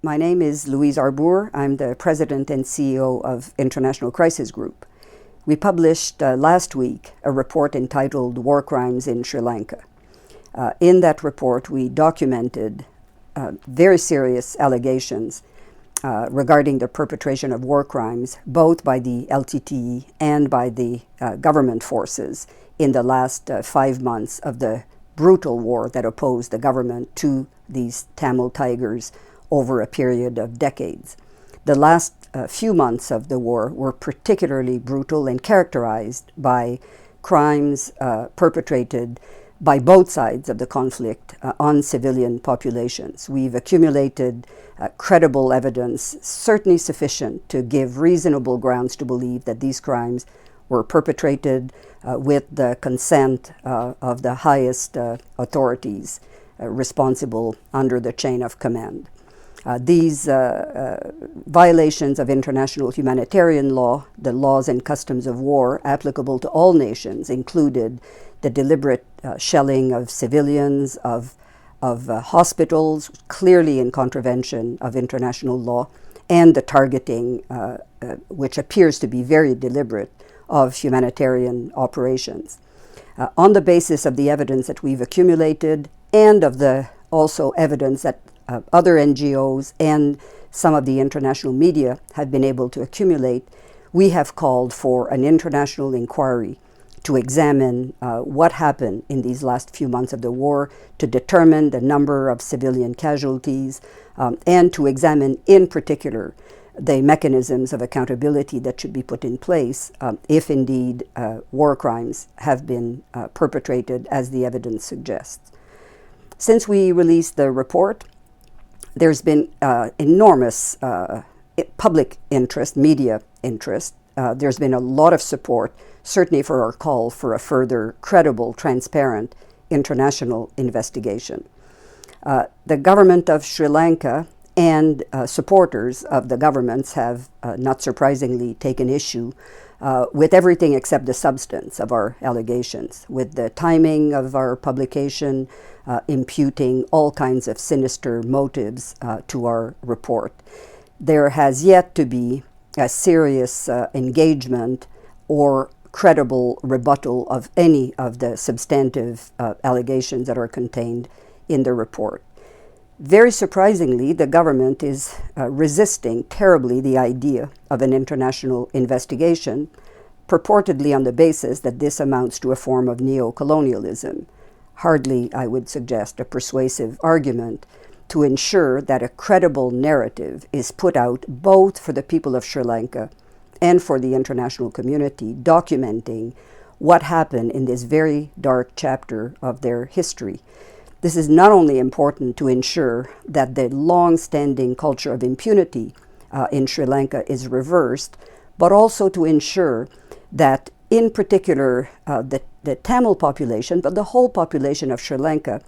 My name is Louise Arbour. I'm the President and CEO of International Crisis Group. We published last week a report entitled War Crimes in Sri Lanka. In that report, we documented very serious allegations regarding the perpetration of war crimes, both by the LTTE and by the government forces in the last 5 months of the brutal war that opposed the government to these Tamil tigers over a period of decades. The last few months of the war were particularly brutal and characterized by crimes perpetrated by both sides of the conflict on civilian populations. We've accumulated credible evidence, certainly sufficient to give reasonable grounds to believe that these crimes were perpetrated with the consent of the highest authorities responsible under the chain of command. These violations of international humanitarian law, the laws and customs of war applicable to all nations, included the deliberate shelling of civilians, of hospitals, clearly in contravention of international law, and the targeting, which appears to be very deliberate, of humanitarian operations. On the basis of the evidence that we've accumulated and of the also evidence that other NGOs and some of the international media have been able to accumulate, we have called for an international inquiry to examine what happened in these last few months of the war, to determine the number of civilian casualties, and to examine in particular the mechanisms of accountability that should be put in place if indeed war crimes have been perpetrated as the evidence suggests. Since we released the report, there's been enormous public interest, media interest. There's been a lot of support, certainly for our call for a further credible, transparent international investigation. The government of Sri Lanka and supporters of the governments have, not surprisingly, taken issue with everything except the substance of our allegations, with the timing of our publication, imputing all kinds of sinister motives to our report. There has yet to be a serious engagement or credible rebuttal of any of the substantive allegations that are contained in the report. Very surprisingly, the government is resisting terribly the idea of an international investigation, purportedly on the basis that this amounts to a form of neo-colonialism. Hardly, I would suggest, a persuasive argument to ensure that a credible narrative is put out both for the people of Sri Lanka and for the international community, documenting what happened in this very dark chapter of their history. This is not only important to ensure that the long-standing culture of impunity in Sri Lanka is reversed, but also to ensure that, in particular, the Tamil population, but the whole population of Sri Lanka,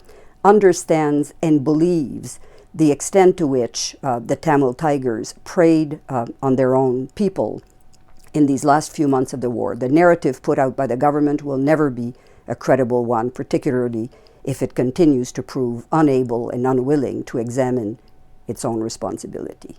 understands and believes the extent to which the Tamil tigers preyed on their own people in these last few months of the war. The narrative put out by the government will never be a credible one, particularly if it continues to prove unable and unwilling to examine its own responsibility.